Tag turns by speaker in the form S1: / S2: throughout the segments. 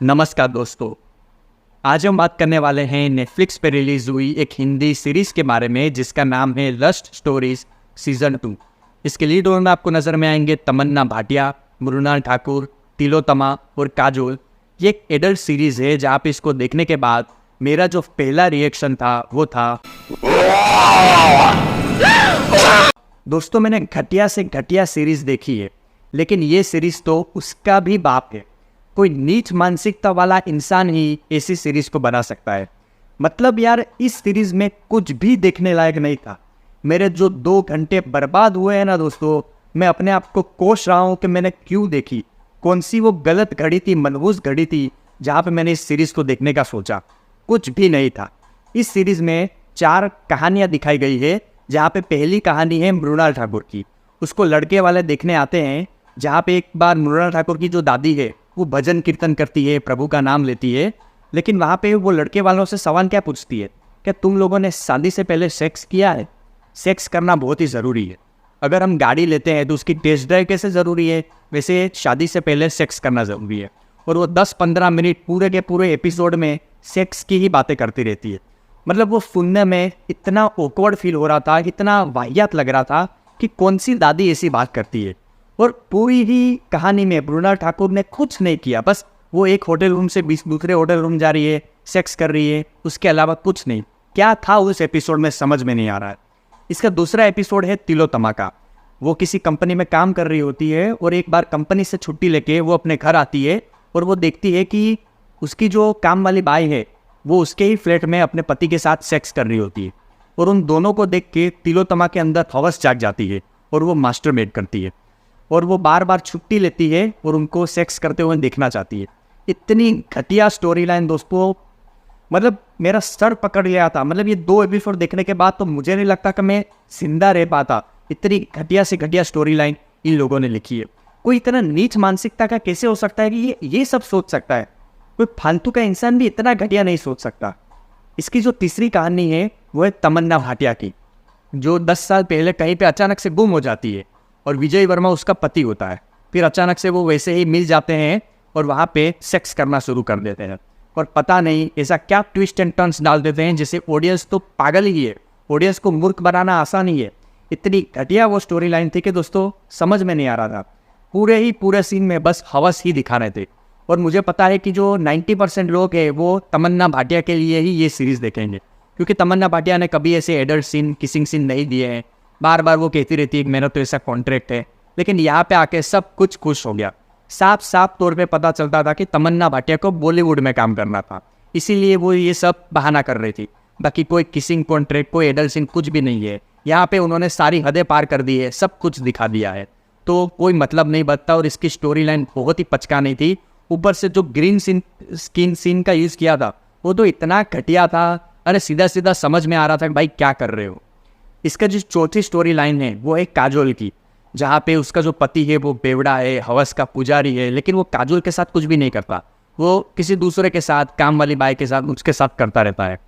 S1: नमस्कार दोस्तों। आज हम बात करने वाले हैं नेटफ्लिक्स पे रिलीज हुई एक हिंदी सीरीज के बारे में जिसका नाम है लस्ट स्टोरीज सीजन 2। इसके लीड रोल में आपको नजर में आएंगे तमन्ना भाटिया, मृणाल ठाकुर, तिलोत्तमा और काजोल। ये एक एडल्ट सीरीज है जहाँ पे इसको देखने के बाद मेरा जो पहला रिएक्शन था वो था दोस्तों मैंने घटिया से घटिया सीरीज देखी है, लेकिन ये सीरीज तो उसका भी बाप है। कोई नीच मानसिकता वाला इंसान ही ऐसी सीरीज को बना सकता है। मतलब यार इस सीरीज में कुछ भी देखने लायक नहीं था। मेरे जो 2 घंटे बर्बाद हुए हैं ना दोस्तों, मैं अपने आप को कोस रहा हूँ कि मैंने क्यों देखी। कौन सी वो गलत घड़ी थी, मनहूस घड़ी थी जहाँ पे मैंने इस सीरीज को देखने का सोचा। कुछ भी नहीं था। इस सीरीज में 4 कहानियाँ दिखाई गई है, जहाँ पे पहली कहानी है मृणाल ठाकुर की। उसको लड़के वाले देखने आते हैं, जहाँ पे एक बार मृणाल ठाकुर की जो दादी है वो भजन कीर्तन करती है, प्रभु का नाम लेती है। लेकिन वहाँ पे वो लड़के वालों से सवाल क्या पूछती है, क्या तुम लोगों ने शादी से पहले सेक्स किया है? सेक्स करना बहुत ही ज़रूरी है। अगर हम गाड़ी लेते हैं तो उसकी टेस्ट ड्राइव कैसे ज़रूरी है, वैसे शादी से पहले सेक्स करना ज़रूरी है। और वो 10-15 मिनट पूरे के पूरे एपिसोड में सेक्स की ही बातें करती रहती है। मतलब वो सुनने में इतना ऑकवर्ड फील हो रहा था, इतना वाहियात लग रहा था कि कौन सी दादी ऐसी बात करती है। और पूरी ही कहानी में मृणाल ठाकुर ने कुछ नहीं किया, बस वो एक होटल रूम से दूसरे होटल रूम जा रही है, सेक्स कर रही है, उसके अलावा कुछ नहीं। क्या था उस एपिसोड में समझ में नहीं आ रहा है। इसका दूसरा एपिसोड है तिलोत्तमा का। वो किसी कंपनी में काम कर रही होती है और एक बार कंपनी से छुट्टी लेके वो अपने घर आती है और वो देखती है कि उसकी जो काम वाली बाई है वो उसके ही फ्लैट में अपने पति के साथ सेक्स कर रही होती है। और उन दोनों को देख के तिलोत्तमा के अंदर हवस जाग जाती है और वो मास्टरबेड करती है। और वो बार बार छुट्टी लेती है और उनको सेक्स करते हुए देखना चाहती है। इतनी घटिया स्टोरी लाइन दोस्तों, मतलब मेरा सर पकड़ गया था। मतलब ये 2 एपिसोड देखने के बाद तो मुझे नहीं लगता कि मैं जिंदा रह पाता। इतनी घटिया से घटिया स्टोरी लाइन इन लोगों ने लिखी है। कोई इतना नीच मानसिकता का कैसे हो सकता है कि ये सब सोच सकता है? कोई फालतू का इंसान भी इतना घटिया नहीं सोच सकता। इसकी जो तीसरी कहानी है वो है तमन्ना भाटिया की, जो 10 साल पहले कहीं पे अचानक से गुम हो जाती है और विजय वर्मा उसका पति होता है। फिर अचानक से वो वैसे ही मिल जाते हैं और वहाँ पे सेक्स करना शुरू कर देते हैं। और पता नहीं ऐसा क्या ट्विस्ट एंड टर्न्स डाल देते हैं, जैसे ऑडियंस तो पागल ही है। ऑडियंस को मूर्ख बनाना आसान ही है। इतनी घटिया वो स्टोरी लाइन थी कि दोस्तों समझ में नहीं आ रहा था। पूरे सीन में बस हवस ही दिखा रहे थे। और मुझे पता है कि जो 90% लोग हैं वो तमन्ना भाटिया के लिए ही ये सीरीज़ देखेंगे, क्योंकि तमन्ना भाटिया ने कभी ऐसे एडल्ट सीन, किसिंग सीन नहीं दिए हैं। बार बार वो कहती रहती है कि मेरा तो ऐसा कॉन्ट्रैक्ट है। लेकिन यहाँ पे आके सब कुछ खुश हो गया। साफ साफ तौर पे पता चलता था कि तमन्ना भाटिया को बॉलीवुड में काम करना था, इसीलिए वो ये सब बहाना कर रही थी। बाकी कोई किसिंग कॉन्ट्रैक्ट, कोई एडल्ट सीन कुछ भी नहीं है। यहाँ पे उन्होंने सारी हदें पार कर दी है, सब कुछ दिखा दिया है, तो कोई मतलब नहीं बनता। और इसकी स्टोरी लाइन बहुत ही पचकानी थी। ऊपर से जो ग्रीन स्किन सीन का यूज़ किया था वो तो इतना घटिया था। अरे सीधा सीधा समझ में आ रहा था कि भाई क्या कर रहे हो। इसका जो चौथी स्टोरी लाइन है वो है काजोल की, जहाँ पे उसका जो पति है वो बेवड़ा है, हवस का पुजारी है, लेकिन वो काजोल के साथ कुछ भी नहीं करता। वो किसी दूसरे के साथ, काम वाली बाई के साथ, उसके साथ करता रहता है।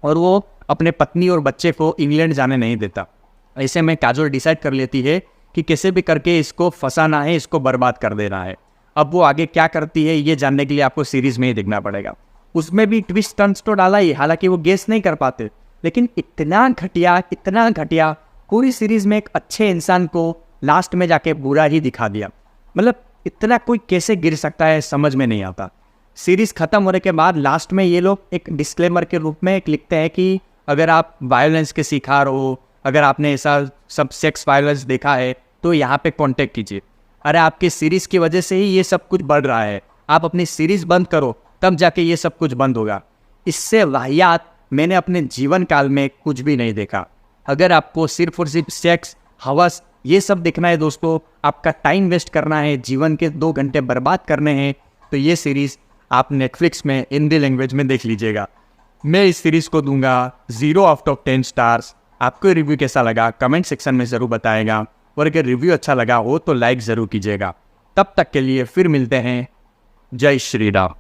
S1: और वो अपने पत्नी और बच्चे को इंग्लैंड जाने नहीं देता। ऐसे में काजोल डिसाइड कर लेती है कि कैसे भी करके इसको फंसाना है, इसको बर्बाद कर देना है। अब वो आगे क्या करती है ये जानने के लिए आपको सीरीज में ही देखना पड़ेगा। उसमें भी ट्विस्ट टर्न्स तो डाला ही, हालांकि वो गेस नहीं कर पाते। लेकिन इतना घटिया पूरी सीरीज में एक अच्छे इंसान को लास्ट में जाके बुरा ही दिखा दिया। मतलब इतना कोई कैसे गिर सकता है समझ में नहीं आता। सीरीज खत्म होने के बाद लास्ट में ये लोग एक डिस्क्लेमर के रूप में एक लिखते हैं कि अगर आप वायलेंस के शिकार हो, अगर आपने ऐसा सब सेक्स वायलेंस देखा है तो यहाँ पे कॉन्टेक्ट कीजिए। अरे आपकी सीरीज की वजह से ही ये सब कुछ बढ़ रहा है। आप अपनी सीरीज बंद करो तब जाके ये सब कुछ बंद होगा। इससे वाहियात मैंने अपने जीवन काल में कुछ भी नहीं देखा। अगर आपको सिर्फ और सिर्फ सेक्स, हवस ये सब देखना है दोस्तों, आपका टाइम वेस्ट करना है, जीवन के 2 घंटे बर्बाद करने हैं, तो ये सीरीज़ आप नेटफ्लिक्स में हिंदी लैंग्वेज में देख लीजिएगा। मैं इस सीरीज़ को दूंगा 0/10 स्टार्स। आपको रिव्यू कैसा लगा कमेंट सेक्शन में ज़रूर बताएगा, और अगर रिव्यू अच्छा लगा हो तो लाइक ज़रूर कीजिएगा। तब तक के लिए फिर मिलते हैं। जय श्री राम।